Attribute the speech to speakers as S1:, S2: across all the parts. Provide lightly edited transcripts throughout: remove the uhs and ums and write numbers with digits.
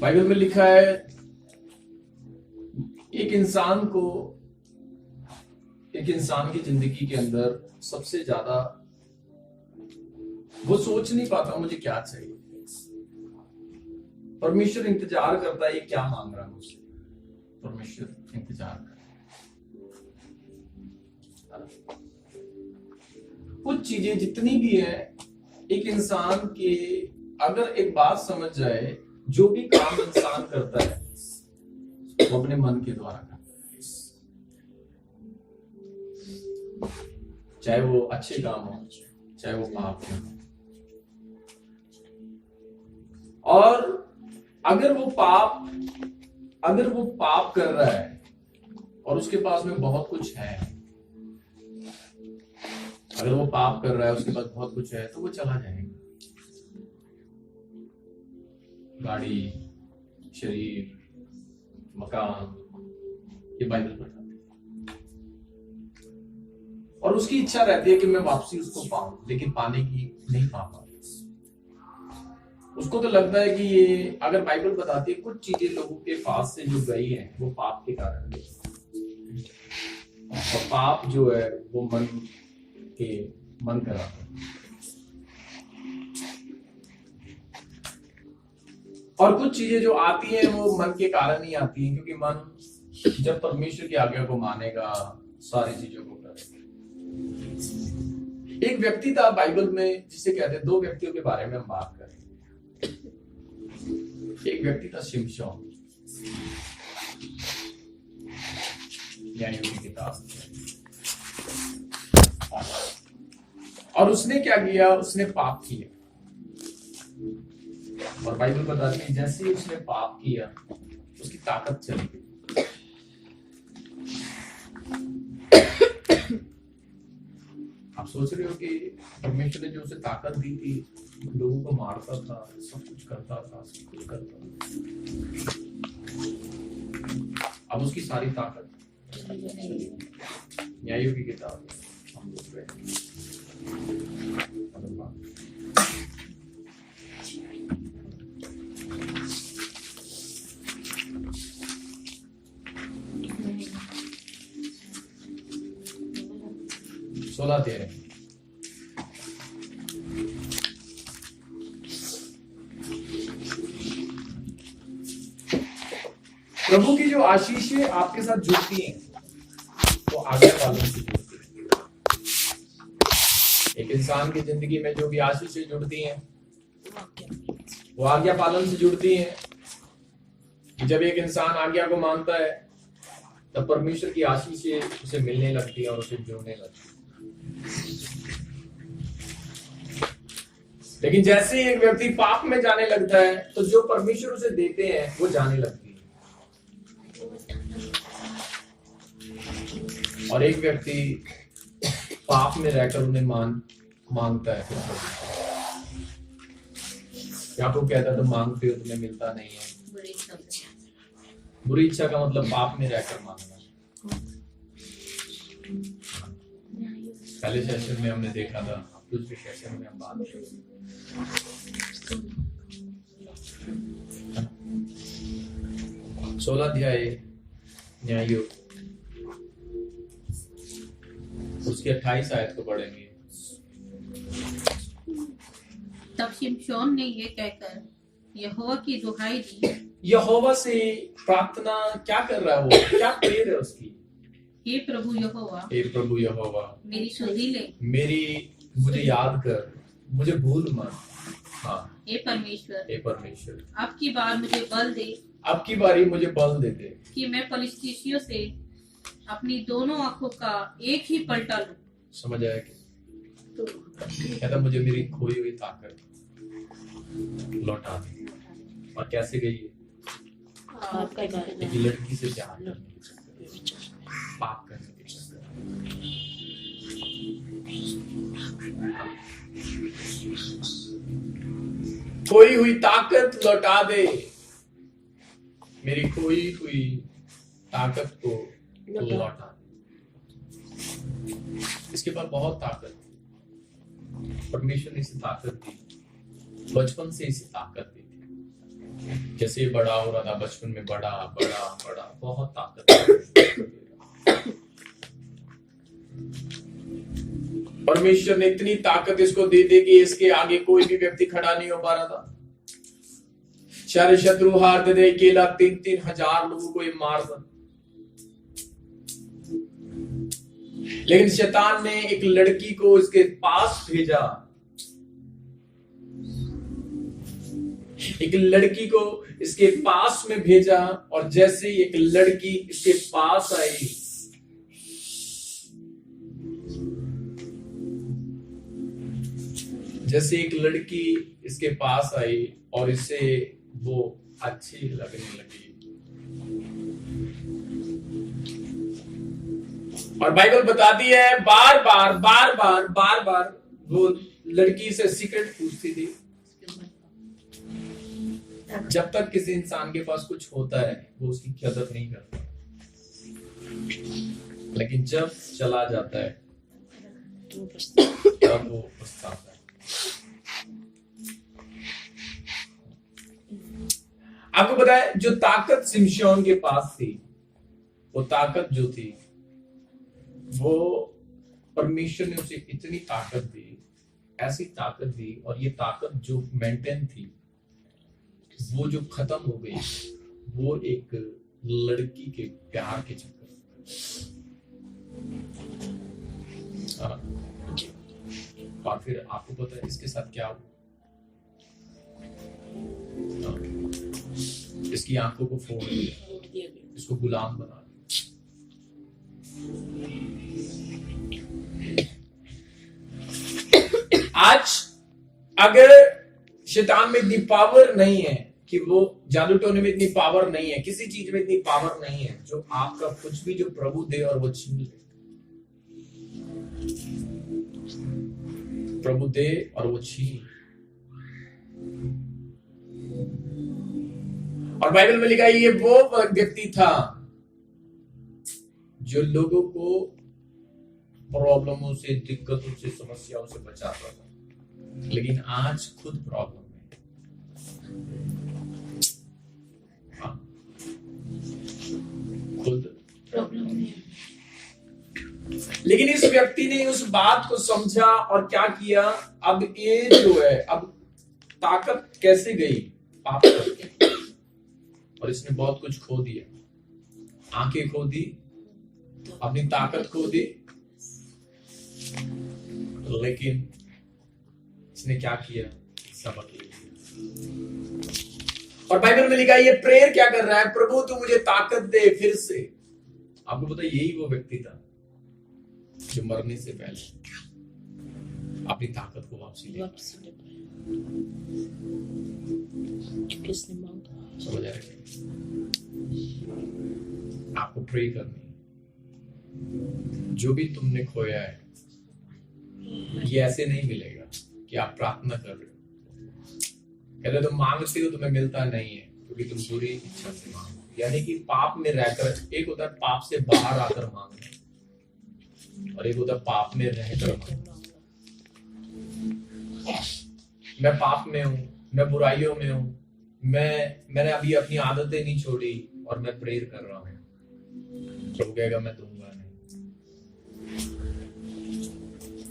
S1: Bible में लिखा है एक इंसान की जिंदगी के अंदर सबसे ज्यादा वो सोच नहीं पाता मुझे क्या चाहिए। परमेश्वर इंतजार करता है, ये क्या मांग रहा है मुझसे। परमेश्वर इंतजार करता है। कुछ चीजें जितनी भी है एक इंसान के, अगर एक बात समझ जाए, जो भी काम इंसान करता है वो अपने मन के द्वारा करता है, चाहे वो अच्छे काम हो चाहे वो पाप हो। और अगर वो पाप कर रहा है और उसके पास में बहुत कुछ है, अगर वो पाप कर रहा है उसके पास बहुत कुछ है तो वो चला जाएगा। गाड़ी, शरीर, मकान, ये बाइबल बताती है। और उसकी इच्छा रहती है कि मैं वापसी उसको पाऊं, लेकिन पाने की नहीं पा पाता। उसको तो लगता है कि ये, अगर बाइबल बताती है कुछ चीजें लोगों के पास से जो गई हैं वो पाप के कारण है। और पाप जो है वो मन कराता है। और कुछ चीजें जो आती हैं वो मन के कारण ही आती हैं, क्योंकि मन जब परमेश्वर की आज्ञा को मानेगा सारी चीजों को करेगा। एक व्यक्ति था बाइबल में जिसे कहते हैं, दो व्यक्तियों के बारे में हम बात करें। एक व्यक्ति था शिमशोन, न्यायों की किताब। और उसने क्या किया, उसने पाप किया। और बाइबल बताती है जैसे ही उसने पाप किया उसकी ताकत चली गई। आप सोच रहे हो कि परमेश्वर ने जो उसे ताकत दी थी, लोगों को मारता था, सब कुछ करता था। अब उसकी सारी ताकत न्यायों की किताब हम लोग पे। 16:13। प्रभु की जो आशीषें आपके साथ जुड़ती हैं वो आज्ञा पालन से जुड़ती हैं। एक इंसान की जिंदगी में जो भी आशीषें जुड़ती हैं वो आज्ञा पालन से जुड़ती हैं। जब एक इंसान आज्ञा को मानता है तब परमेश्वर की आशीषें उसे मिलने लगती है और उसे जुड़ने लगती है। लेकिन जैसे ही एक व्यक्ति पाप में जाने लगता है तो जो परमेश्वर उसे देते हैं वो जाने लगती है। और एक व्यक्ति पाप में रहकर उन्हें मांगता है, याकूब कहता तो मांगते हो तुम्हें मिलता नहीं है। बुरी इच्छा का मतलब पाप में रहकर मांगना। पहले सेशन में हमने देखा था, दूसरे सेशन में हम बात करेंगे। 16 अध्याय न्यायों उसके 28 आयत को पढ़ेंगे।
S2: तब शिमशोन ने ये कहकर यहोवा की दुहाई दी।
S1: यहोवा से प्रार्थना क्या कर रहा है वो, क्या प्रेयर है उसकी?
S2: हे प्रभु यहोवा,
S1: हे प्रभु यहोवा,
S2: मेरी सुधि ले,
S1: मुझे याद कर, मुझे भूल मत। हाँ,
S2: हे
S1: परमेश्वर,
S2: अब की बार मुझे बल दे,
S1: अब की बारी मुझे बल दे दे
S2: कि मैं फलिस्तीसियों से अपनी दोनों आंखों का एक ही पलटा लूं।
S1: समझ आया कि कहता मुझे मेरी खोई हुई ताकत लौटा दे। और कैसे गई? एक लड़की से प्यार करने के चक्कर, पाप करने के चक्कर। खोई हुई ताकत लौटा दे, मेरी खोई हुई ताकत को लौटा दे। इसके पास बहुत ताकत थी, परमेश्वर ने इसे ताकत दी, बचपन से इसे ताकत दी थी। जैसे ये बड़ा हो रहा था, बचपन में बड़ा बड़ा बड़ा, बहुत ताकत। परमेश्वर ने इतनी ताकत इसको दे दी कि इसके आगे कोई भी व्यक्ति खड़ा नहीं हो पा रहा था। सारे शत्रु हारते थे, अकेला 3-3 हजार लोगों को ये मारता। लेकिन शैतान ने एक लड़की को इसके पास भेजा, एक लड़की को इसके पास में भेजा, और जैसे एक लड़की इसके पास आई, जैसे एक लड़की इसके पास आई और इसे वो अच्छी लगने लगी। और बाइबल बताती है बार बार वो लड़की से सीक्रेट पूछती थी। जब तक किसी इंसान के पास कुछ होता है वो उसकी कदर नहीं करता, लेकिन जब चला जाता है तब वो पछताता है। आपको पता है जो ताकत शिमशोन के पास थी, वो ताकत जो थी वो परमेश्वर ने उसे इतनी ताकत दी, ऐसी ताकत दी, और ये ताकत जो मेंटेन थी वो जो खत्म हो गई वो एक लड़की के प्यार के चक्कर। और फिर आपको पता है इसके साथ क्या हुआ? इसकी आंखों को फोड़ दिया, इसको गुलाम बना दिया। आज अगर शैतान में इतनी पावर नहीं है कि वो जादू टोने में इतनी पावर नहीं है, किसी चीज में इतनी पावर नहीं है जो आपका कुछ भी जो प्रभु दे और वो छीन ले। प्रभु दे और वो छीन। और बाइबल में लिखा है ये वो व्यक्ति था जो लोगों को प्रॉब्लमों से, दिक्कतों से, समस्याओं से बचाता था, लेकिन आज खुद प्रॉब्लम है। खुद प्रॉब्लम है। लेकिन इस व्यक्ति ने उस बात को समझा और क्या किया? अब ये जो है, अब ताकत कैसे गई? पाप करके। और इसने बहुत कुछ खो दिया, आंखें खो दी, अपनी ताकत खो दी, लेकिन इसने क्या किया? सबक लिया। और बाइबल में लिखा है ये प्रेयर क्या कर रहा है? प्रभु तू मुझे ताकत दे फिर से। आपको पता है यही वो व्यक्ति था जो मरने से पहले अपनी ताकत को वापसी ले। समझ आ रहा है? आपको प्रे करनी है। जो भी तुमने खोया है ये ऐसे नहीं मिलेगा कि आप प्रार्थना कर रहे हो, कहते तुम मांगते हो तुम्हें मिलता नहीं है क्योंकि तुम बुरी इच्छा से मांगो। यानी कि पाप में रहकर, एक होता है पाप से बाहर आकर मांगना और एक होता है पाप में रहकर मांगना। मैं पाप में हूं, मैं बुराइयों में हूं, मैंने अभी अपनी आदतें नहीं छोड़ी और मैं प्रेयर कर रहा हूं, प्रभु कहेगा मैं दूंगा नहीं,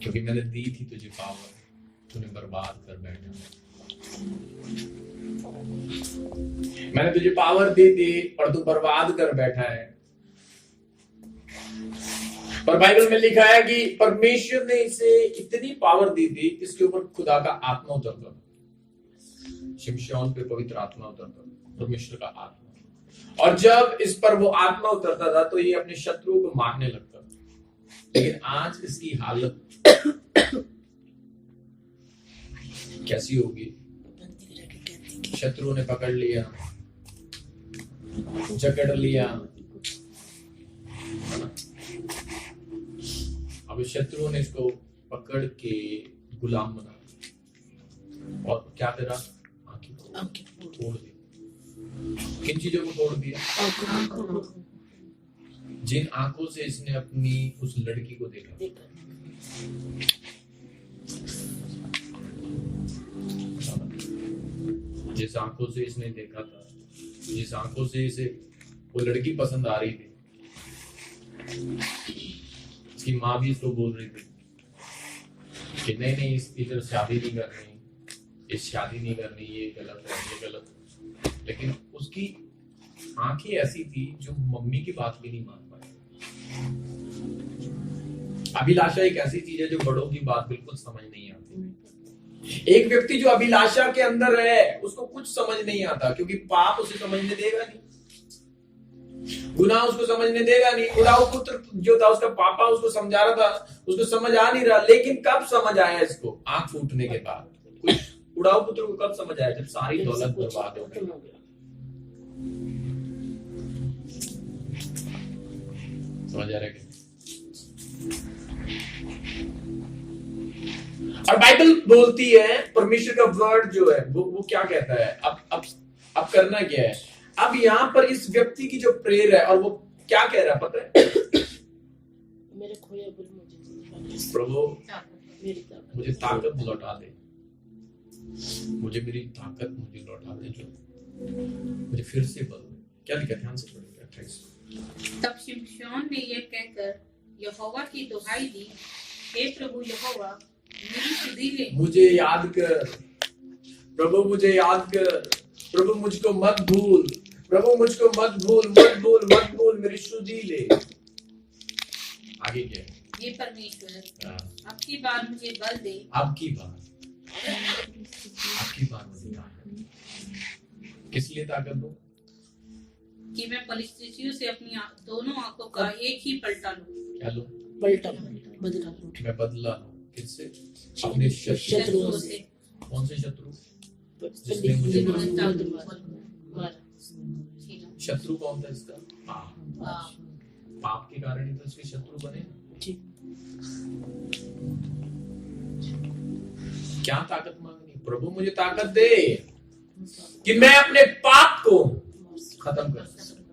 S1: क्योंकि मैंने दी थी तुझे पावर, तूने बर्बाद कर बैठा। मैंने तुझे पावर दी थी और तू बर्बाद कर बैठा है। पर बाइबल में लिखा है कि परमेश्वर ने इसे इतनी पावर दी थी, इसके ऊपर खुदा का आत्मा उतरता था। शिमशोन पे पवित्र आत्मा उतरता था, परमेश्वर का आत्मा। और जब इस पर वो आत्मा उतरता था तो ये अपने शत्रुओं को मारने लगता था। लेकिन आज इसकी हालत कैसी होगी? शत्रु ने पकड़ लिया, जकड़ लिया, अब शत्रु ने इसको पकड़ के गुलाम बना दिया और क्या करा? आंखें फोड़ दी। किन चीजों को फोड़ दिया? जिन आंखों से इसने अपनी उस लड़की को देखा। जिस आंखों से इसने देखा था, जिस आंखों से इसे वो लड़की पसंद आ रही थी, इसकी माँ भी इसको बोल रही थी कि नहीं नहीं, इसकी तो शादी नहीं करनी, इस शादी नहीं करनी, ये गलत है, ये गलत है। लेकिन उसकी आंखें ऐसी थी जो मम्मी की बात भी नहीं मान पाई। अभिलाषा एक ऐसी चीज है जो बड़ों की बात बिल्कुल समझ नहीं आती। एक व्यक्ति जो अभिलाषा के अंदर है उसको कुछ समझ नहीं आता, क्योंकि पाप उसे समझने देगा नहीं, गुनाह उसको समझने देगा नहीं। उड़ाऊ पुत्र जो था, उसका पापा उसको समझा रहा था, उसको समझ आ नहीं रहा। लेकिन कब समझ आया इसको? आंख फूटने के बाद। उड़ाऊ पुत्र को कब समझ आया? जब सारी दौलत बर्बाद हो गई। समझ आ रहा है? और बाइबल बोलती है, परमेश्वर का वर्ड जो है वो क्या कहता है? अब करना क्या है? अब यहाँ पर इस व्यक्ति की जो प्रेयर है, और वो क्या कह रहा है पता है?
S3: मेरे खोया गुरु मुझे
S1: प्रभु
S3: मेरी
S1: मुझे ताकत लौटा दे, मुझे मेरी ताकत मुझे लौटा दे, जो मुझे फिर से बल दे। क्या लिखा? ध्यान से पढ़िएगा।
S2: तब शिमशोन ने यह कहकर यहोवा की दुहाई दी, हे प्रभु यहोवा, मेरी सुधि ले।
S1: मुझे याद कर प्रभु, मुझे याद कर प्रभु, मुझको मत भूल प्रभु, मुझको मत भूल, मत भूल, मत भूल, मेरी सुधि ले। आगे क्या?
S2: ये परमेश्वर अब की बार मुझे बल दे।
S1: अब की बार मुझे ताकत। किस लिए ताकत दो?
S2: कि मैं फलिस्तीनियों से अपनी दोनों आंखों का एक ही पलटा लूं।
S1: क्या लो?
S3: पलटा बदला
S1: मैं बदला लूं। किससे? अपने
S3: शत्रुओं से।
S1: कौन से शत्रु? जिसने मुझे
S3: मारा।
S1: शत्रु कौन था इसका? पाप के कारण ही तो इसके शत्रु बने। क्या ताकत मांगनी? प्रभु मुझे ताकत दे कि मैं अपने पाप को खत्म कर सकूं।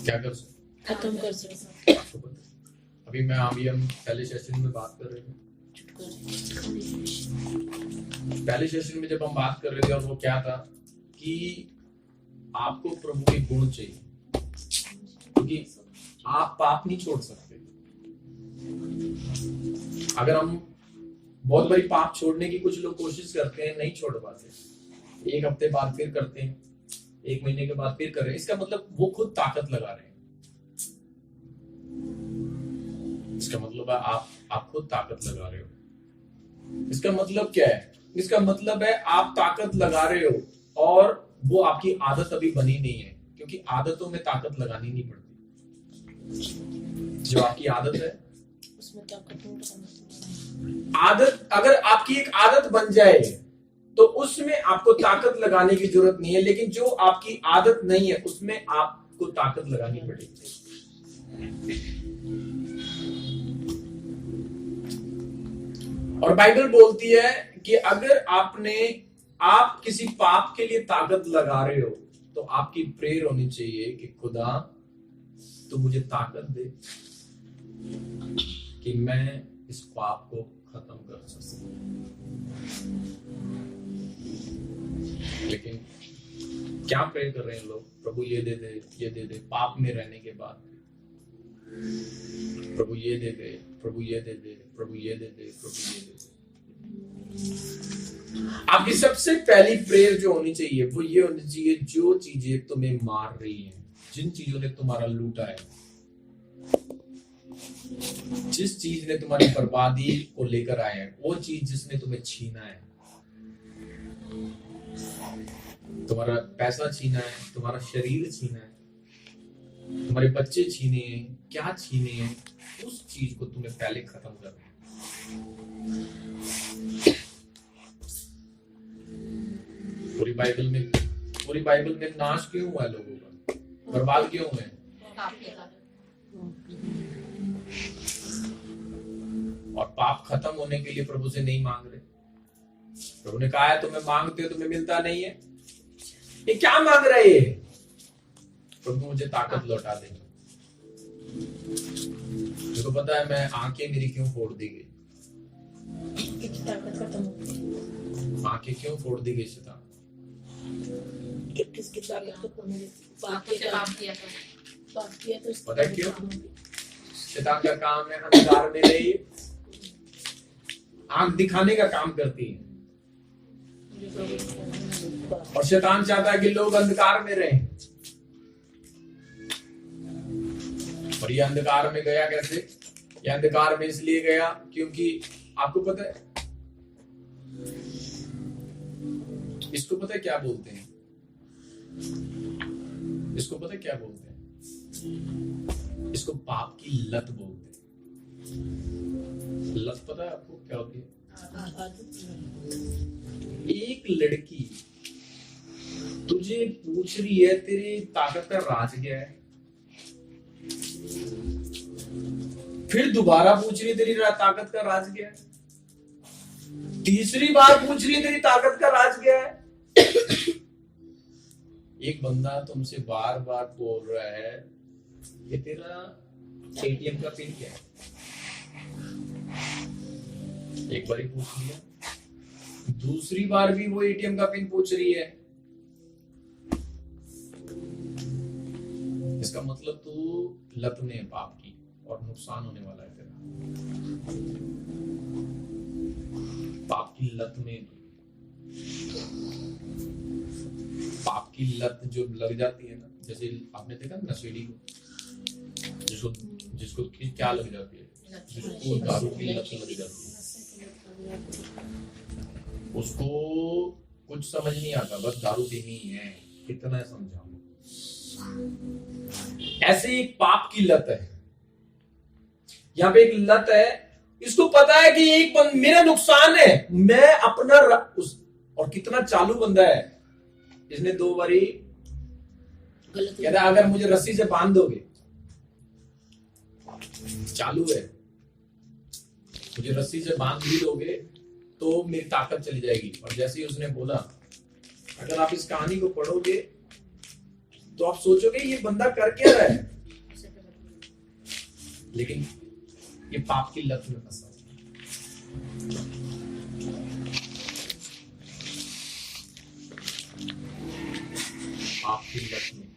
S1: क्या कर सकूं?
S3: खत्म कर सकते।
S1: अभी हम पहले सेशन में बात कर रहे थे। पहले सेशन में जब हम बात कर रहे थे, और वो क्या था कि आपको प्रभु के गुण चाहिए, क्योंकि आप पाप नहीं छोड़ सकते। अगर हम बहुत बड़ी पाप छोड़ने की कुछ लोग कोशिश करते हैं, नहीं छोड़ पाते। एक हफ्ते बाद फिर करते हैं, एक महीने के बाद फिर कर रहे हैं। इसका मतलब वो खुद ताकत लगा रहे हैं। इसका मतलब है आप खुद ताकत लगा रहे हो। इसका मतलब क्या है? इसका मतलब है आप ताकत लगा रहे हो, और वो आपकी आदत अभी बनी नहीं है, क्योंकि आदतों में ताकत लगानी नहीं पड़ती। जो आपकी आदत है
S3: उसमें ताकत
S1: आदत अगर आपकी एक आदत बन जाए तो उसमें आपको ताकत लगाने की जरूरत नहीं है। लेकिन जो आपकी आदत नहीं है उसमें आपको ताकत लगानी पड़ेगी। और बाइबल बोलती है कि अगर आप किसी पाप के लिए ताकत लगा रहे हो, तो आपकी प्रेयर होनी चाहिए कि खुदा तो मुझे ताकत दे कि मैं इस पाप को खत्म कर सकूं। लेकिन क्या प्रे कर रहे हैं लोग? प्रभु ये दे दे, ये दे दे। पाप में रहने के बाद प्रभु ये दे दे, प्रभु ये दे दे, प्रभु ये दे दे, प्रभु ये दे दे। आपकी सबसे पहली प्रेयर जो होनी चाहिए वो ये होनी चाहिए, जो चीजें तुम्हें मार रही हैं, जिन चीजों ने तुम्हारा लूटा है, जिस चीज ने तुम्हारी बर्बादी को लेकर आया है, वो चीज जिसने तुम्हें छीना है, तुम्हारा पैसा छीना है, तुम्हारा शरीर छीना है, तुम्हारे बच्चे छीने हैं, क्या छीने हैं, उस चीज को तुम्हें पहले खत्म करना है। पूरी बाइबल में नाश क्यों हुआ लोगों का? बर्बाद क्यों हुए? और पाप खत्म होने के लिए प्रभु से नहीं मांग रहे। प्रभु ने कहा है तुम्हें मांगते हो तुम्हें मिलता नहीं है। ये क्या मांग रहे है? प्रभु मुझे ताकत लौटा दे। मेरे को पता है मैं आंखें मेरी क्यों फोड़ दी गई।
S3: ताकत खत्म हो गई।
S1: आंखें क्यों फोड़ दी गई शैतान?
S3: किसकी ताकत को कमी देती? पाप
S2: आपको
S3: के
S2: से
S3: काम
S2: पाप किया था।
S3: पाप किया तो उसकी
S1: पता है क्यों?
S3: काम होगी।
S1: शैतान का काम है अंधकार में रही, आंख दिखाने का काम करती है। और शैतान चाहता है कि लोग अंधकार में रहें। और ये अंधकार में गया कैसे? ये अंधकार में इसलिए गया क्योंकि आपको पता है, इसको पता है क्या बोलते हैं? इसको पता है क्या बोलते हैं? इसको पाप की लत बोलते हैं। लत पता है आपको क्या होती है? एक लड़की तुझे पूछ रही है तेरी ताकत का राज क्या है, फिर दोबारा पूछ रही है तेरी ताकत का राज क्या है, तीसरी बार पूछ रही है तेरी ताकत का राज क्या है। एक बंदा तुमसे बार बार बोल रहा है कि तेरा एटीएम का पिन क्या है। एक बार ही पूछ लिया, दूसरी बार भी वो एटीएम का पिन पूछ रही है। इसका मतलब तू लत में है पाप की और नुकसान होने वाला है तेरा। पाप की लत में, पाप की लत जो लग जाती है ना, जैसे आपने देखा ना नशेड़ी को, जिसको जिसको क्या लग जाती है, जिसको दारू की लत लग जाती है, उसको कुछ समझ नहीं आता, बस दारू पीनी है, कितना समझाऊं। ऐसे एक पाप की लत है। यहाँ पे एक लत है, इसको पता है कि एक मेरा नुकसान है, मैं अपना और कितना चालू बंदा है, इसने 2 बारी कहता है अगर मुझे रस्सी से बांध दोगे, चालू है, मुझे रस्सी से बांध भी दोगे तो मेरी ताकत चली जाएगी। और जैसे ही उसने बोला, अगर आप इस कहानी को पढ़ोगे तो आप सोचोगे ये बंदा कर क्या रहा है, लेकिन ये पाप की लत में फंसा। पाप की लत में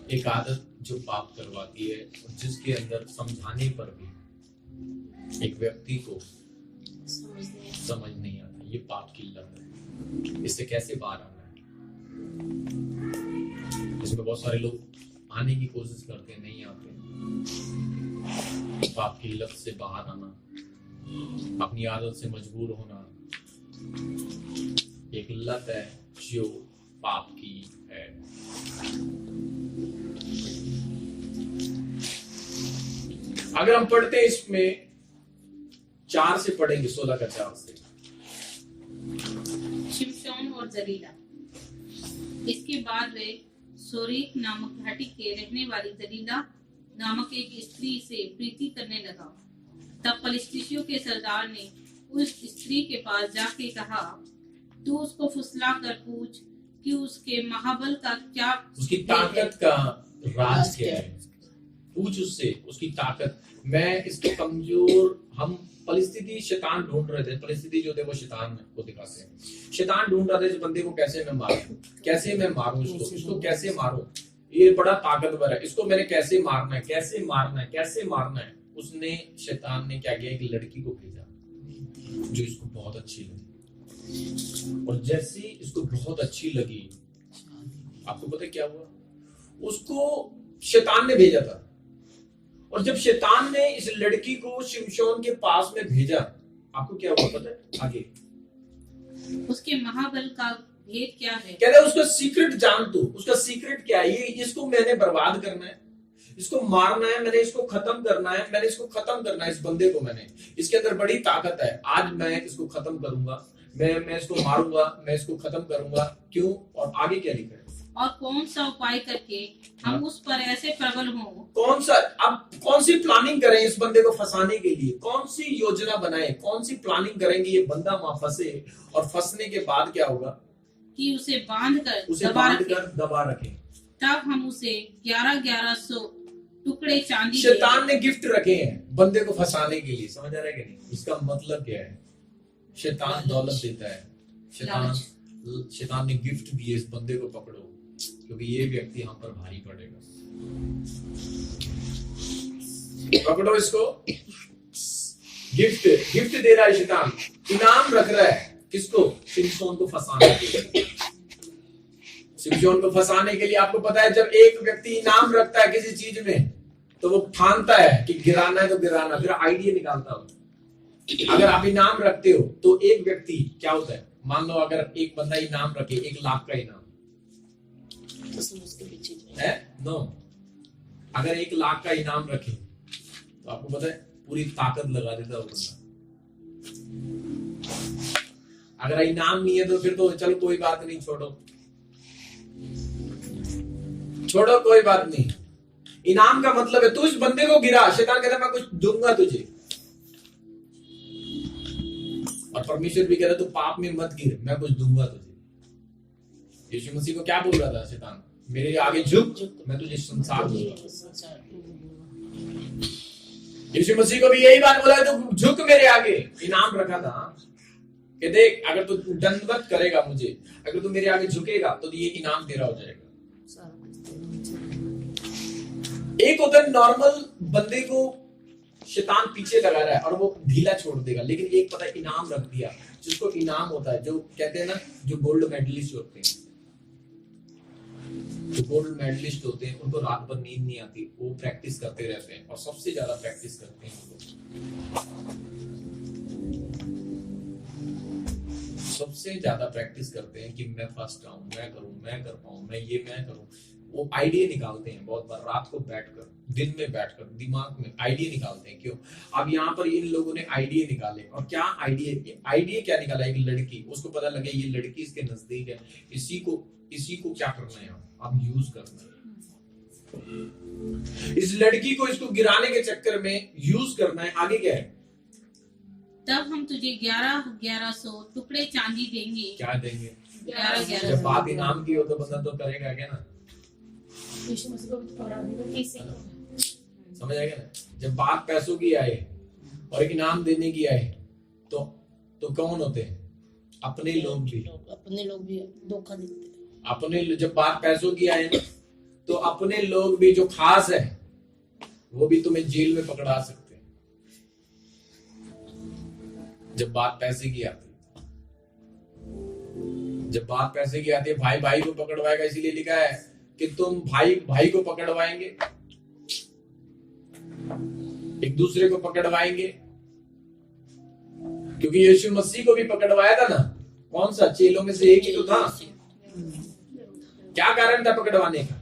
S1: एक आदत जो पाप करवाती है, और जिसके अंदर समझाने पर भी एक व्यक्ति को समझ नहीं आता, ये पाप की लत है। इससे कैसे बाहर आना है? इसमें बहुत सारे लोग आने की कोशिश करते हैं, नहीं आते। पाप की लत से बाहर आना, अपनी आदत से मजबूर होना, एक लत है जो पाप की है। अगर हम पढ़ते हैं इसमें 4 से पढ़ेंगे, 16 का 4 से।
S2: शिमशोन और जलीला। इसके बाद वे सोरेक नामक घाटी के रहने वाली जलीला नामक एक स्त्री से प्रीति करने लगा। तब फलिस्तीनियों के सरदार ने उस स्त्री के पास जाके कहा, तू उसको फुसला कर पूछ कि उसके महाबल का क्या,
S1: उसकी ताकत का राज क्या है। पूछ उससे उसकी ताकत। मैं इसके कमजोर, हम परिस्थिति शैतान ढूंढ रहे थे, परिस्थिति जो थे वो शैतान को दिखाते हैं। शैतान ढूंढ रहा था इस बंदे को कैसे मैं मारूं, कैसे मैं मारूं इसको कैसे मारूं, ये बड़ा ताकतवर है, इसको मैंने कैसे मारना है, कैसे मारना है, कैसे मारना है। उसने, शैतान ने क्या किया, एक लड़की को भेजा जो इसको बहुत अच्छी लगी। और जैसे इसको बहुत अच्छी लगी, आपको पता है क्या हुआ? उसको शैतान ने भेजा था। और जब शैतान ने इस लड़की को शिमशोन के पास में भेजा, आपको क्या हुआ पता है? आगे
S2: उसके महाबल का भेद क्या है?
S1: कहते हैं उसका सीक्रेट जान तू, उसका सीक्रेट क्या है? ये इसको मैंने बर्बाद करना है, इसको मारना है, मैंने इसको खत्म करना है, मैंने इसको खत्म करना है, इस बंदे को मैंने, इसके अंदर बड़ी ताकत है, आज मैं इसको खत्म करूंगा, मैं इसको मारूंगा, मैं इसको खत्म करूंगा। क्यों? और आगे क्या लिखा है?
S2: और कौन सा उपाय करके हम उस पर ऐसे प्रबल हों?
S1: कौन सा, अब कौन सी प्लानिंग करें इस बंदे को फंसाने के लिए? कौन सी योजना बनाएं, कौन सी प्लानिंग करेंगे ये बंदा वहां फंसे, और फंसने के बाद क्या होगा?
S2: कि उसे बांध कर
S1: दबा रखें।
S2: तब हम उसे 1100 टुकड़े चांदी
S1: शैतान ने गिफ्ट रखे हैं बंदे को फंसाने के लिए। समझ आ रहा है कि नहीं? इसका मतलब क्या है? शैतान दौलत देता है, शैतान ने गिफ्ट दिए, इस बंदे को पकड़ो क्योंकि ये व्यक्ति हम पर भारी पड़ेगा, पकड़ो इसको। गिफ्ट दे रहा है शैतान, इनाम रख रहा है किसको? शिमशोन को फंसाने के लिए। शिमशोन को फंसाने के लिए आपको पता है, जब एक व्यक्ति इनाम रखता है किसी चीज में तो वो ठानता है कि गिराना है तो गिराना, फिर आइडिया निकालता हो। अगर आप इनाम रखते हो तो एक व्यक्ति क्या होता है, मान लो अगर एक बंदा इनाम रखे 1 लाख का इनाम है, नो, अगर 1 लाख का इनाम रखे तो आपको पता है पूरी ताकत लगा देता है वो बंदा। अगर इनाम नहीं है तो फिर तो चलो कोई बात नहीं, छोड़ो कोई बात नहीं। इनाम का मतलब है तू इस बंदे को गिरा, शैतान कहता है मैं कुछ दूंगा तुझे, और परमेश्वर भी कहता है तू पाप में मत गिर, मैं कुछ दूंगा तुझे। यीशु मसीह को क्या बोल रहा था शैतान? मेरे आगे झुक, मैं तुझे संसार दूंगा। यीशु मसीह को भी यही बात बोला है, तो झुक मेरे आगे। इनाम रखा था कि देख अगर तू दंडवत करेगा मुझे, अगर तू मेरे आगे झुकेगा तो ये इनाम तेरा हो जाएगा। एक होता है नॉर्मल बंदे को शैतान पीछे लगा रहा है और वो ढीला छोड़ देगा, लेकिन एक पता है इनाम रख दिया, जिसको इनाम होता है, जो कहते हैं ना जो गोल्ड मेडलिस्ट होते हैं, जो गोल्ड मेडलिस्ट होते हैं उनको रात भर नींद नहीं आती, वो प्रैक्टिस करते रहते हैं और सबसे ज्यादा प्रैक्टिस करते हैं वो सबसे ज्यादा प्रैक्टिस करते हैं कि मैं फर्स्ट आऊं, मैं करूं, मैं कर पाऊं, मैं करूं। वो आइडिया निकालते हैं बहुत बार रात को बैठकर, दिन में बैठकर दिमाग में आइडिया निकालते हैं। क्यों? अब यहाँ पर इन लोगों ने आइडिया निकाले, और क्या आइडिया क्या निकाला? एक लड़की, उसको पता लगे ये लड़की इसके नजदीक है, इसी को क्या करना है, अब यूज करना है इस लड़की को, इसको गिराने के चक्कर में यूज करना है। आगे क्या है?
S2: तब हम तुझे 1100 टुकड़े चांदी देंगे।
S1: क्या देंगे?
S2: 1100।
S1: जब बात इनाम की हो तो बंदा तो करेगा क्या ना, समझ आएगा ना। जब बात पैसों की आए और एक इनाम देने की आए तो कौन होते हैं? अपने लोग भी
S3: धोखा देते हैं।
S1: अपने, जब बात पैसों की आए तो अपने लोग भी जो खास है वो भी तुम्हें जेल में पकड़ा सकते हैं। जब बात पैसे की आती है, जब बात पैसे की आती है, भाई भाई को पकड़वाएगा, इसीलिए लिखा है कि तुम भाई भाई को पकड़वाएंगे, एक दूसरे को पकड़वाएंगे, क्योंकि यीशु मसीह को भी पकड़वाया था ना। कौन सा? चेलों में से एक ही तो था। क्या कारण था पकड़वाने का?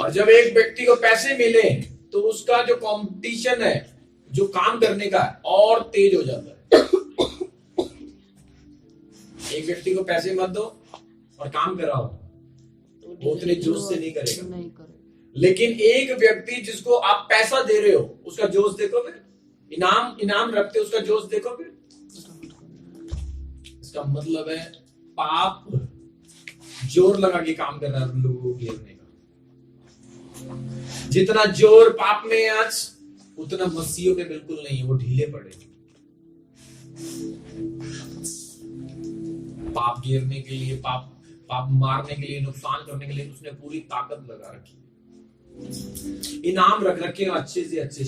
S1: और जब एक व्यक्ति को पैसे मिले तो उसका जो कंपटीशन है, जो काम करने का, और तेज हो जाता है। एक व्यक्ति को पैसे मत दो और काम कराओ, वो उतने जोश से नहीं करेगा। लेकिन एक व्यक्ति जिसको आप पैसा दे रहे हो, उसका जोश देखो, फिर इनाम रखते हो, उसका जोश देखो। फिर इसका मतलब है पाप जोर लगा के काम कर रहा है लोगों को घेरने का। जितना जोर पाप में है आज, उतना मसीहों में बिल्कुल नहीं है, वो ढीले पड़े। पाप घेरने के लिए, पाप मारने के लिए, नुकसान करने के लिए उसने पूरी ताकत लगा रखी। इनाम रख रखे अच्छे से अच्छे।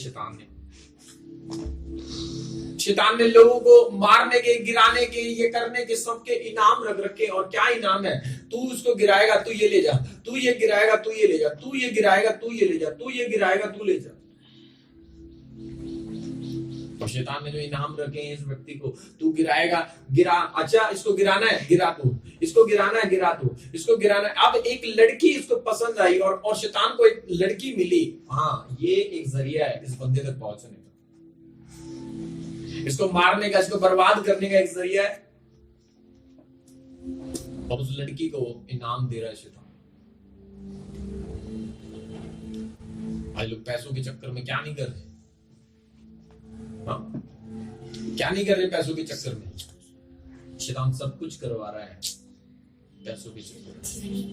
S1: शैतान ने लोगों को मारने के, गिराने के, ये करने के, सबके इनाम रख रखे। और क्या इनाम है? तू उसको गिराएगा, तू ये ले जा, तू ये गिराएगा, तू ये ले जा, तू ये गिराएगा, तू ये ले जा, तू ये गिराएगा, तू ले जा। और शैतान ने जो इनाम रखे हैं इस व्यक्ति को, तू गिराएगा, गिरा, अच्छा इसको गिराना है, गिरा तू, इसको गिराना है, गिरा तू, इसको गिराना है। अब एक लड़की इसको पसंद आई और शैतान को एक लड़की मिली, हाँ ये एक जरिया है इस बंदे तक पहुंचने का, इसको मारने का, इसको बर्बाद करने का एक जरिया है। और उस लड़की को इनाम दे रहा है शैतान। आज लोग पैसों के चक्कर में क्या नहीं कर रहे, क्या नहीं कर रहे पैसों के चक्कर में। शैतान सब कुछ करवा रहा है पैसों के चक्कर में।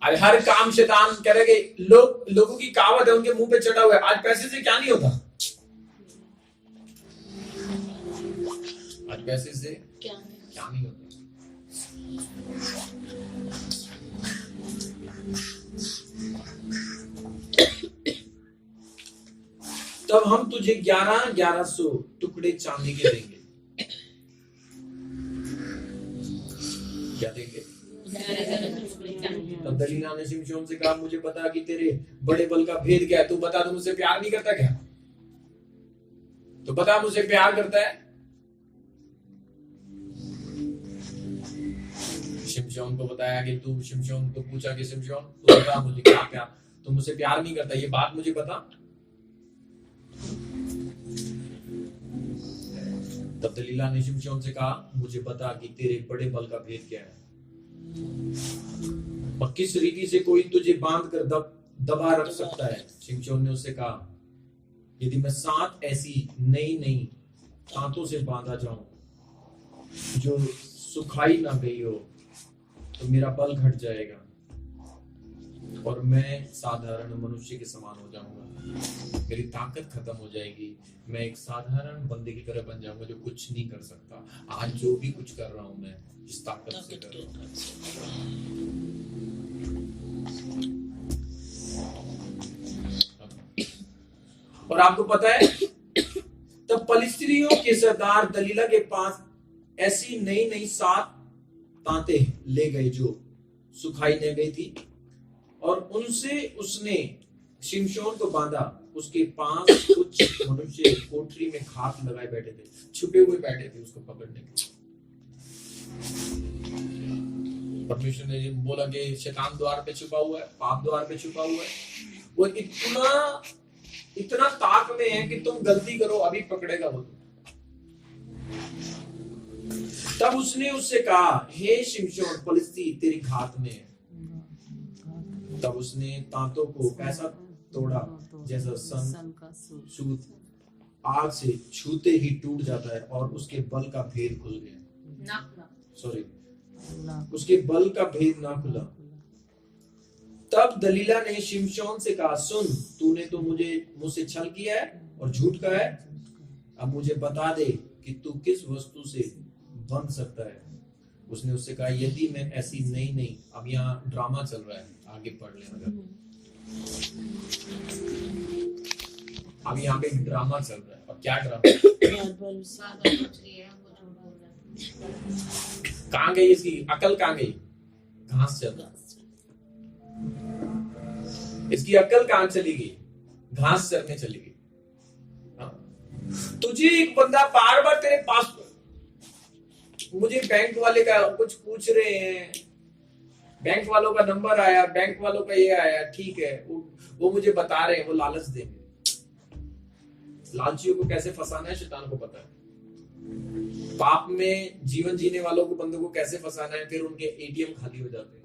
S1: आज हर काम शैतान कह रहे कि लोगों की कहावत है, उनके मुंह पे चढ़ा हुआ है, आज पैसे से क्या नहीं होता, आज पैसे से
S3: क्या नहीं
S1: क्या नहीं होता। तब हम तुझे 1100 टुकड़े चांदी के देंगे। क्या देंगे? तब दलीला ने शिमशोन से कहा, मुझे बता कि तेरे बड़े बल का भेद क्या है, तू बता, तू मुझसे प्यार नहीं करता क्या? तो बता, मुझसे प्यार करता है? शिमशोन को बताया कि तू, शिमशोन को पूछा कि शिमशोन तू बता मुझे क्या प्यार, तू मुझसे प्यार नहीं करता, ये बात मुझे बता। तब दलीला ने शिमशोन से कहा, मुझे बता कि तेरे बड़े बल का भेद क्या है और किस रीति से कोई तुझे बांध कर दबा रख सकता है। शिमशोन ने उससे कहा, यदि मैं 7 ऐसी नई तांतों से बांधा जाऊं जो सुखाई ना गई हो तो मेरा बल घट जाएगा और मैं साधारण मनुष्य के समान हो जाऊंगा, मेरी ताकत खत्म हो जाएगी, मैं एक साधारण बंदे की तरह बन जाऊंगा जो कुछ नहीं कर सकता। आज जो भी कुछ कर रहा हूं मैं इस ताकत से कर रहा हूं। और आपको पता है, तब फलिस्तीनियों के सरदार दलीला के पास ऐसी नई 7 तांते ले गए जो सुखाई न गई थी और उनसे उसने शिमशोन को बांधा। उसके पास कुछ मनुष्य कोठरी में घात लगाए बैठे थे, छुपे हुए बैठे थे उसको पकड़ने के। परमेश्वर ने बोला कि शैतान द्वार पे छुपा हुआ है, पाप द्वार पे छुपा हुआ है, वो इतना ताक में है कि तुम गलती करो अभी पकड़ेगा वो। तब उसने उससे कहा, हे शिमशोन, फलिस्ती तेरी घात में है। तब उसने तांतों को ऐसा तोड़ा जैसा सन सूत आग से छूते ही टूट जाता है और उसके बल का भेद खुल गया। उसके बल का भेद ना खुला। तब दलीला ने शिमशोन से कहा, सुन, तूने तो मुझसे छल किया है और झूठ कहा है, अब मुझे बता दे कि तू किस वस्तु से बन सकता है। उसने उससे कहा, यदि मैं ऐसी नई अब यहाँ ड्रामा चल रहा है, आगे पढ़ लेना अगर। अब यहाँ पे ड्रामा चल रहा है, और क्या ड्रामा? कहाँ गई इसकी अकल, कहाँ गई? घास चल रहा, इसकी अकल कहाँ चली गई? घास चरने चली गई। तुझे एक बंदा बार बार तेरे पास, मुझे बैंक वाले का कुछ पूछ रहे हैं, बैंक वालों का नंबर आया, बैंक वालों का ये आया, ठीक है, वो मुझे बता रहे हैं, वो लालच देंगे। लालचियों को कैसे फंसाना है शैतान को पता है। पाप में जीवन जीने वालों को, बंदों को कैसे फंसाना है, फिर उनके एटीएम खाली हो जाते हैं।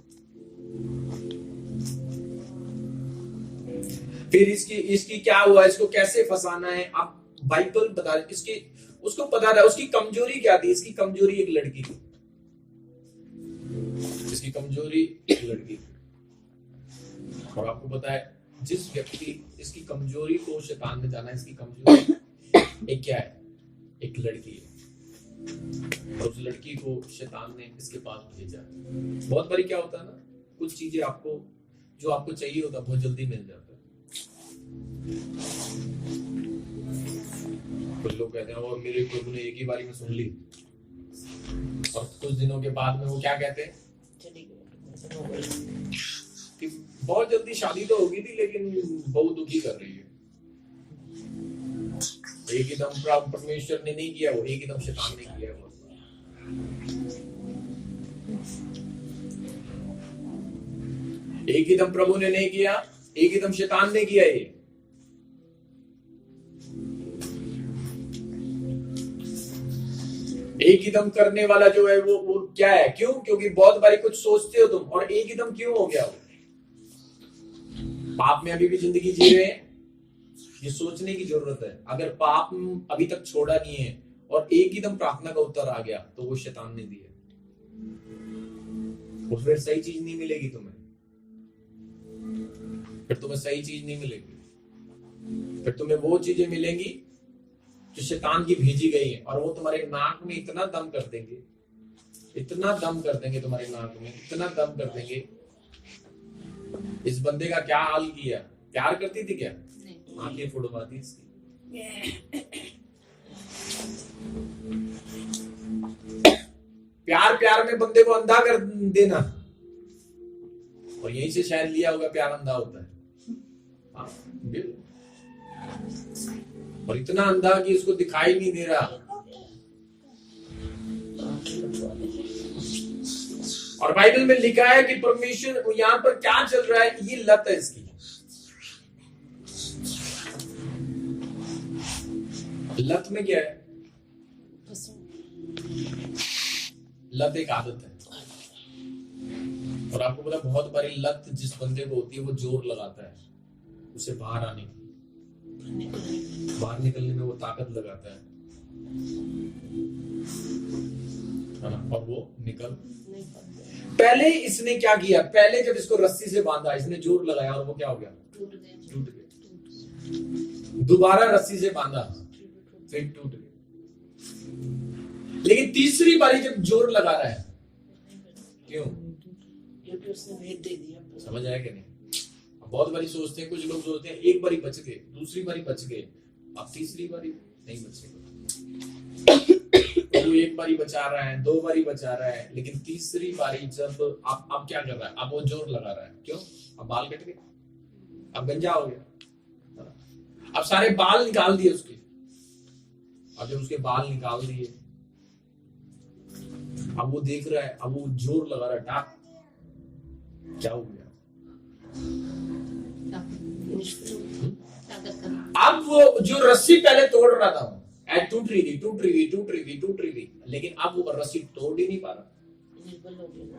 S1: फिर इसकी क्या हुआ, इसको कैसे फंसाना है। अब बाइबल बता रहे, इसकी उसको पता था उसकी कमजोरी क्या थी। इसकी कमजोरी एक लड़की थी, इसकी कमजोरी एक लड़की थी। और आपको पता है, जिस व्यक्ति इसकी कमजोरी को शैतान ने जाना, इसकी कमजोरी एक क्या है, एक लड़की है। और उस लड़की को शैतान ने इसके पास भेजा। बहुत बारी क्या होता है ना, कुछ चीजें आपको, जो आपको चाहिए होता बहुत जल्दी मिल जाता है। कुछ लोग कहते हैं, और मेरे प्रभु ने एक ही बारी में सुन ली, और कुछ दिनों के बाद में वो क्या कहते हैं कि बहुत जल्दी शादी तो होगी थी, लेकिन बहुत दुखी कर रही है। एक ही दम परमेश्वर ने नहीं किया, वो एक ही दम शैतान ने किया। वो एक ही दम प्रभु ने नहीं किया, एक ही दम शैतान ने किया। ये एक ही दम करने वाला जो है वो क्या है, क्यों? क्योंकि बहुत बारी कुछ सोचते हो तुम, और एक ही दम क्यों हो गया? वो पाप में अभी भी जिंदगी जी रहे हैं, ये सोचने की जरूरत है। अगर पाप अभी तक छोड़ा नहीं है और एक ही दम प्रार्थना का उत्तर आ गया, तो वो शैतान ने दिया, और फिर सही चीज नहीं मिलेगी तुम्हें। फिर तुम्हें सही चीज नहीं मिलेगी, फिर तुम्हें वो चीजें मिलेंगी जो शैतान की भेजी गई है, और वो तुम्हारे नाक में इतना दम कर देंगे, इतना दम कर देंगे तुम्हारे नाक में, इतना दम कर देंगे। इस बंदे का क्या हाल किया, प्यार करती थी क्या,
S2: नहीं।
S1: आंखें फुड़वा दी इसकी। प्यार प्यार में बंदे को अंधा कर देना, और यहीं से शायद लिया होगा प्यार अंधा होता है। हाँ, और इतना अंधा कि उसको दिखाई नहीं दे रहा। और बाइबल में लिखा है कि परमेश्वर, यहां पर क्या चल रहा है, ये लत है इसकी। लत में क्या है, लत एक आदत है। और आपको पता, बहुत बारी लत जिस बंदे को होती है वो जोर लगाता है उसे बाहर आने की, बाहर निकलने में वो ताकत लगाता है ना, और वो निकल। पहले इसने क्या किया, पहले जब इसको रस्सी से बांधा, इसने जोर लगाया और वो क्या हो गया,
S2: टूट गया।
S1: टूट गया। दोबारा रस्सी से बांधा, फिर टूट गया। लेकिन तीसरी बारी जब जोर लगा रहा है, क्यों,
S3: क्योंकि उसने भेद दे दिया।
S1: समझ आया कि नहीं। बहुत बारी सोचते हैं, कुछ लोग सोचते हैं एक बारी बच गए, दूसरी बारी बच गए, अब तीसरी बारी नहीं बचेगा। तो वो एक बारी बचा रहा है, दो बारी बचा रहा है, लेकिन तीसरी बारी जब अब क्या कर रहा है, अब वो जोर लगा रहा है। क्यों, अब बाल कट गए, अब गंजा हो गया, अब सारे बाल निकाल दिए उसके। अब जब उसके बाल निकाल दिए, अब वो देख रहा है, अब वो जोर लगा रहा है, टाक, क्या हो गया,
S2: ताकत करना।
S1: अब वो जो रस्सी पहले तोड़ रहा था, टूट रही थी, टूट रही थी, टूट रही थी, टूट रही थी, लेकिन अब वो रस्सी तोड़ ही नहीं पा रहा।
S3: निर्बल हो गया ना,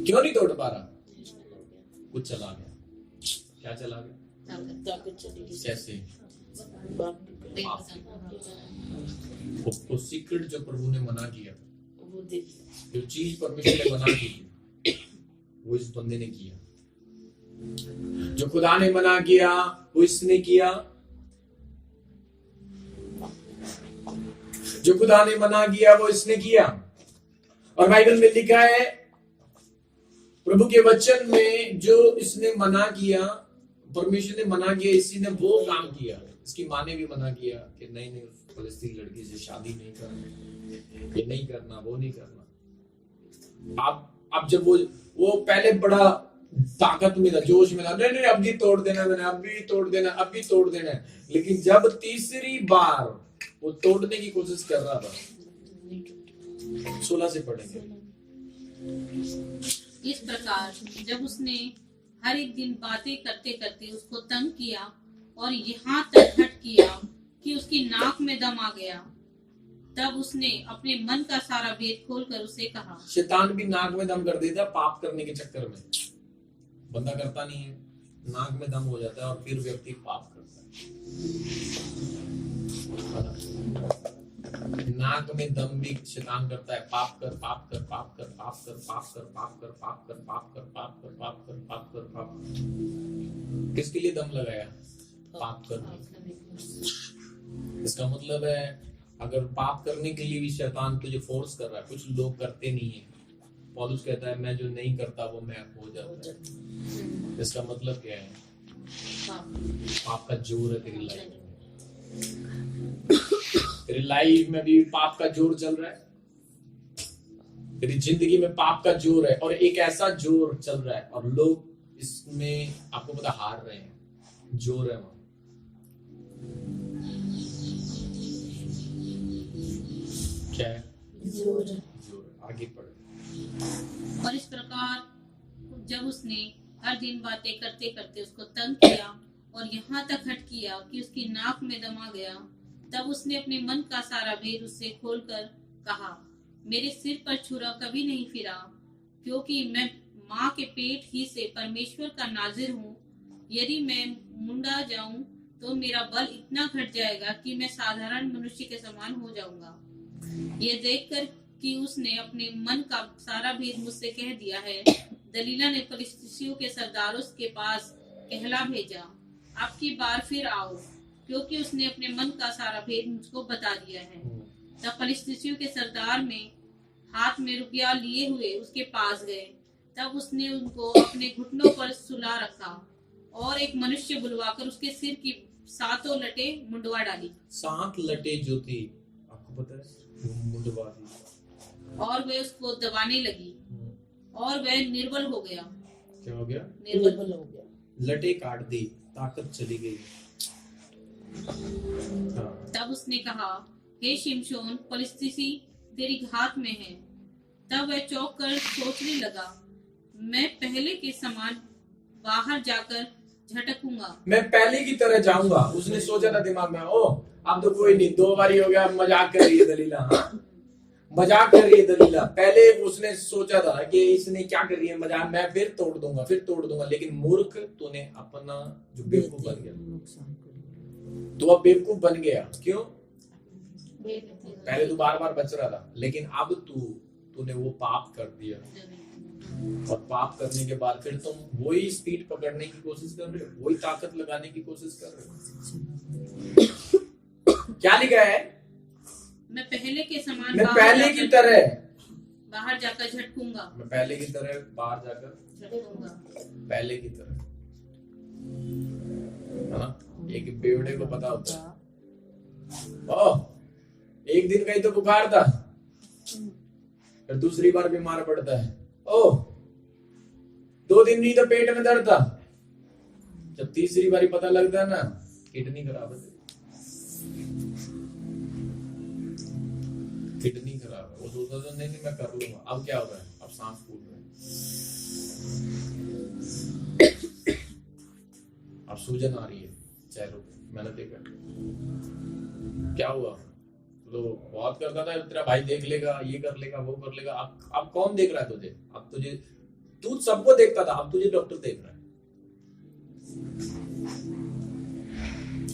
S1: क्यों नहीं तोड़ पा रहा,
S3: निर्बल हो गया,
S1: कुछ चला गया। क्या चला गया,
S3: ताकत चली गई।
S1: कैसे,
S3: बाप
S1: वो सीक्रेट जो प्रभु ने मना किया,
S3: वो दे दिया।
S1: जो चीज परमेश्वर ने मना की वो इस बंदे ने किया। जो खुदा ने मना किया वो इसने किया, जो खुदा ने मना किया वो इसने किया। और बाइबल में लिखा है, प्रभु के वचन में, जो इसने मना किया, परमेश्वर ने मना किया, इसी ने वो काम किया। इसकी माँ ने भी मना किया कि नहीं नहीं, उस फलस्तीनी लड़की से शादी नहीं करना, ये नहीं करना, वो नहीं करना। अब जब वो पहले बड़ा ताकत में था, जोश में था, नहीं नहीं अब भी तोड़ देना, मैंने अब भी तोड़ देना, अब भी तोड़ देना। लेकिन जब तीसरी बार वो तोड़ने की कोशिश कर रहा था, 16 से पढ़ेंगे।
S2: इस प्रकार जब उसने हर एक दिन बातें करते करते उसको तंग किया और यहाँ तक हट किया कि उसकी नाक में दम आ गया, तब उसने अपने मन का सारा भेद खोलकर उसे कहा।
S1: शैतान भी नाक में दम कर देता पाप करने के चक्कर में। बंदा करता नहीं है, नाक में दम हो जाता है और फिर व्यक्ति पाप करता है। नाक में दम भी शैतान करता है, पाप कर, पाप कर, पाप कर, पाप कर, पाप कर, पाप कर, पाप कर, पाप कर, पाप कर, पाप कर, पाप कर, पाप कर। किसके लिए दम लगाया, पाप करने। इसका मतलब है अगर पाप करने के लिए भी शैतान तुझे फोर्स कर रहा है, कुछ लोग करते नहीं है, पौलुस कहता है मैं जो नहीं करता वो मैं हो जाता है। इसका मतलब क्या है, पाप का जोर है तेरी लाइफ में। तेरी लाइफ में भी पाप का जोर चल रहा है, तेरी जिंदगी में पाप का जोर है, और एक ऐसा जोर चल रहा है और लोग इसमें आपको पता हार रहे हैं। जोर है वहां, क्या है, जोर। आगे पढ़।
S2: और इस प्रकार जब उसने हर दिन बातें करते करते उसको तंग किया और यहाँ तक हट किया कि उसकी नाक में दम आ गया, तब उसने अपने मन का सारा भेद उससे खोलकर कहा, मेरे सिर पर छुरा कभी नहीं फिरा, क्योंकि मैं माँ के पेट ही से परमेश्वर का नाजिर हूँ। यदि मैं मुंडा जाऊं तो मेरा बल इतना घट जाएगा कि मैं साधारण मनुष्य के समान हो जाऊंगा। ये देखकर कि उसने अपने मन का सारा भेद मुझसे कह दिया है, दलीला ने फलिस्तीसियों के सरदारों के पास कहला भेजा, अब की बार फिर आओ, क्योंकि उसने अपने मन का सारा भेद मुझको बता दिया है। तब फलिस्तीसियों के सरदार में हाथ में रुपया लिए हुए उसके पास गए। तब उसने उनको अपने घुटनों पर सुला रखा और एक मनुष्य बुलवाकर उसके सिर की 7 लटें मुंडवा डाली।
S1: 7 लटें जो थी, आपको पता है, वो मुंडवा दी।
S2: और वह उसको दबाने लगी और वह निर्बल हो गया।
S1: क्या हो गया?
S3: निर्बल हो गया।
S1: लटें काट दी, ताकत चली गई। हाँ।
S2: तब उसने कहा, हे शिमशोन फलिस्तीसी, तेरी घात में है। तब वह चौंक कर सोचने लगा, मैं पहले के समान बाहर जाकर झटकूंगा।
S1: मैं पहले की तरह जाऊंगा। उसने सोचा था दिमाग में, ओ अब तो कोई नहीं, 2 बारी हो गया, मजाक कर रही है दलीला। हाँ? मजाक कर रही है दलीला। पहले उसने सोचा था कि इसने क्या कर रही है मजाक, मैं फिर तोड़ दूंगा। लेकिन मूर्ख, तूने अपना जो बेवकूफ बन गया, तो अब बेवकूफ बन गया। क्यों? पहले तू बार बार बच रहा था, लेकिन अब तूने वो पाप कर दिया। और पाप करने के बाद फिर तुम वही स्पीड पकड़ने की कोशिश कर रहे हो, वही ताकत लगाने की कोशिश कर रहे हो। क्या लिखा है?
S2: मैं पहले के समान
S1: मैं पहले की तरह
S2: बाहर जाकर झटकूंगा।
S1: मैं पहले की तरह बाहर जाकर
S2: झटकूंगा।
S1: पहले की तरह, हाँ? एक बेवड़े को पता होता है, ओह एक दिन का ही तो बुखार था, फिर दूसरी बार बीमार पड़ता है। ओह 2 दिन नहीं तो पेट में दर्द था, जब तीसरी बारी पता लगता है ना, किडनी खराब है, किडनी खराब है। वो सोचता था नहीं मैं कर लूंगा। अब क्या हो रहा है? अब सांस फूल रहा है, अब सूजन आ रही है चेहरों पे। मैंने देखा। क्या हुआ? तो बहुत करता था, तेरा भाई देख लेगा, ये कर लेगा, वो कर लेगा। अब कौन देख रहा है तुझे? अब तुझे, तू सबको देखता था, अब तुझे डॉक्टर देख रहा है।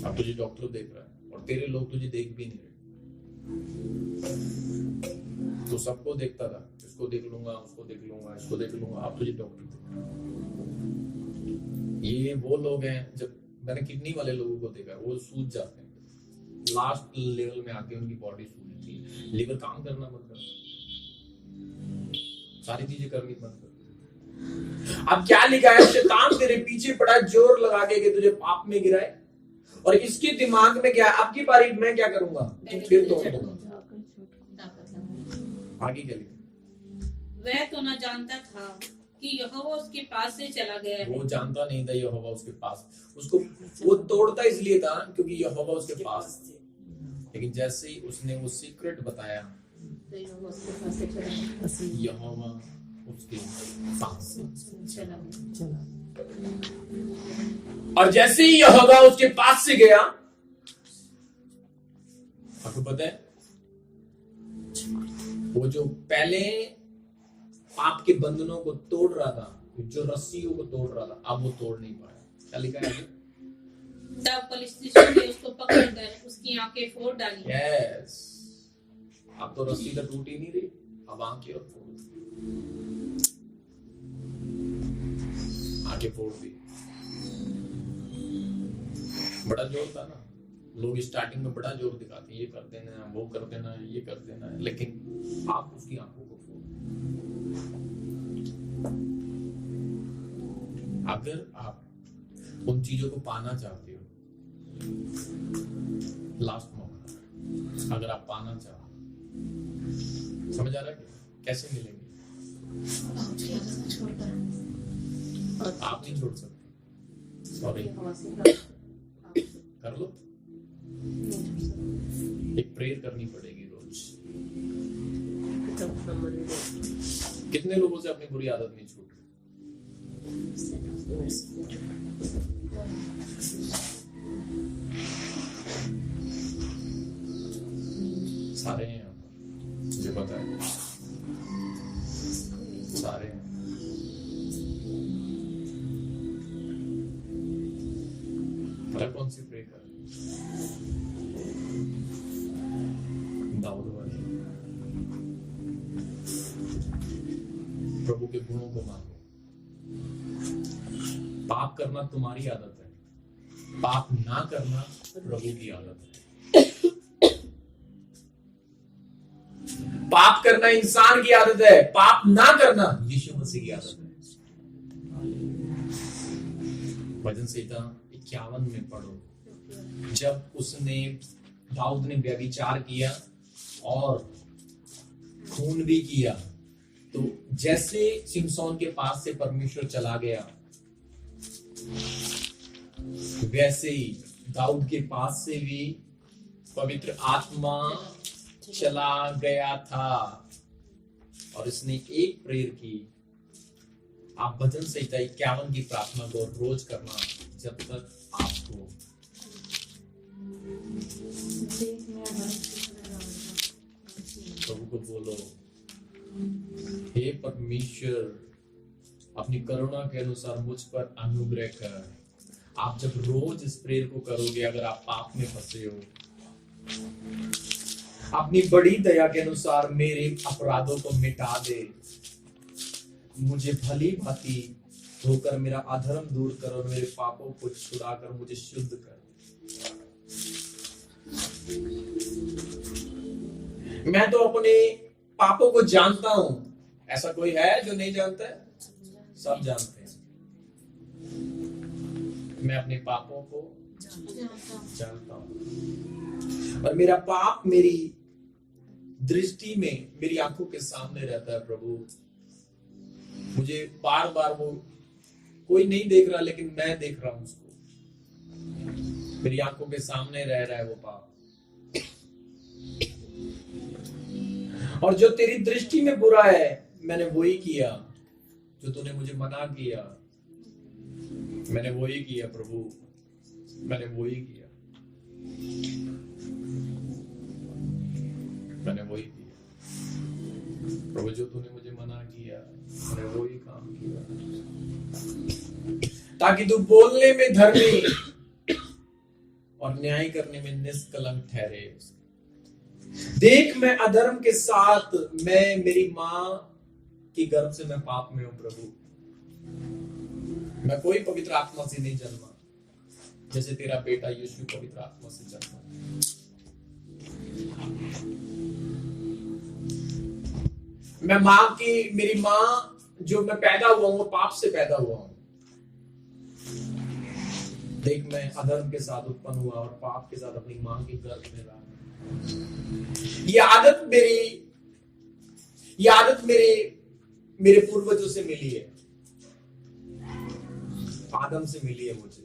S1: अब तुझे डॉक्टर देख रहा है और तेरे लोग तुझे देख भी नहीं रहे। तो सबको देखता था, इसको देख लूंगा, उसको देख लूंगा, इसको देख लूंगा। अब तुझे डॉक्टर देख रहा है। ये वो लोग हैं, जब मैंने किडनी वाले लोगों को देखा, वो सूज जाते हैं, लास्ट लेवल में आके उनकी बॉडी सूजती है, लिवर काम करना बंद कर, सारी चीजें करनी बंद कर। अब क्या लिखा है? शैतान तेरे पीछे पड़ा, जोर लगा के तुझे पाप में गिराए, और इसके दिमाग में क्या है? अब की बारी मैं क्या करूंगा? फिर तोड़ दूंगा। आगे क्या लिखा?
S2: वह तो न जानता था कि यहोवा उसके पास से चला गया है।
S1: वो जानता नहीं था यहोवा उसके पास। उसको वो तोड़ता इसलिए था क्योंकि यहोवा उसके पास थे। लेकिन जैसे ही उसने वो सीक्रेट बताया, यहोवा उसके पास से
S2: चला गया।
S3: चला।
S1: और जैसे ही यहोवा उसके पास से गया, आपको पता है वो जो पहले पाप के बंधनों को तोड़ रहा था, जो रस्सियों को तोड़ रहा था, अब वो तोड़ नहीं पाया। क्या लिखा है?
S2: तब फलिस्तीसियों ने उसको पकड़कर उसकी आंखें फोड़ डाली।
S1: यस, अब तो रस्सी तो टूट ही नहीं रही, अब आंखें और फोड़, आंखें फोड़ दी। बड़ा जोर था ना, लोग स्टार्टिंग में बड़ा जोर दिखाते हैं, ये कर देना, वो कर देना, ये कर देना, लेकिन आप उसकी आंखों को फोड़। अगर आप उन चीजों को पाना चाहते हो, लास्ट मौका, अगर आप पाना चाहो, समझ आ रहा है कैसे मिलेंगे? आप नहीं छोड़ सकते, सॉरी, कर लो। एक प्रेयर करनी पड़ेगी रोज। कितने लोगों से अपनी बुरी आदत नहीं छूट रही? सारे हैं यहाँ पर, मुझे पता है, सारे हैं। कौन सी प्रे कर? दाऊद वाली। प्रभु के गुणों को मांगो, पाप करना तुम्हारी आदत है, पाप ना करना प्रभु की आदत है। पाप करना इंसान की आदत है, पाप ना करना यीशु मसीह की आदत है। भजन संहिता 51 में पढ़ो, जब दाऊद ने व्यभिचार किया और खून भी किया, तो जैसे सिमसोन के पास से परमेश्वर चला गया, वैसे ही दाऊद के पास से भी पवित्र आत्मा चला गया था और इसने एक प्रेयर की। आप भजन संहिता 51 की प्रार्थना को रोज करना, जब तक आपको प्रभु को बोलो, हे परमेश्वर, अपनी करुणा के अनुसार मुझ पर अनुग्रह कर। आप जब रोज इस प्रेयर को करोगे, अगर आप पाप में फंसे हो, अपनी बड़ी दया के अनुसार मेरे अपराधों को मिटा दे, मुझे भली भांति धोकर मेरा अधर्म दूर कर और मेरे पापों को छुड़ाकर मुझे शुद्ध कर। मैं तो अपने पापों को जानता हूं, ऐसा कोई है जो नहीं जानता है? सब जानते हैं। मैं अपने पापों को जानता हूं और मेरा पाप मेरी दृष्टि में, मेरी आंखों के सामने रहता है। प्रभु, मुझे बार बार वो कोई नहीं देख रहा, लेकिन मैं देख रहा हूं उसको, मेरी आंखों के सामने रह रहा है वो पाप। और जो तेरी दृष्टि में बुरा है, मैंने वही किया जो तूने मुझे मना किया। मैंने वही किया प्रभु, मैंने वही किया, मैंने वही किया प्रभु, जो तूने मुझे मना किया, मैंने वही काम किया, ताकि तू बोलने में धर्मी और न्याय करने में निष्कलंक ठहरे। देख, मैं अधर्म के साथ, मैं मेरी मां की गर्भ से मैं पाप में हूं प्रभु। मैं कोई पवित्र आत्मा से नहीं जन्मा, जैसे तेरा बेटा यीशु पवित्र आत्मा से जन्मा। मैं मेरी मां जो मैं पैदा हुआ हूं, पाप से पैदा हुआ हूं। देख, मैं अधर्म के साथ उत्पन्न हुआ और पाप के साथ अपनी मां की गर्भ में रहा। ये आदत मेरे पूर्वजों से मिली है, आदम से मिली है मुझे।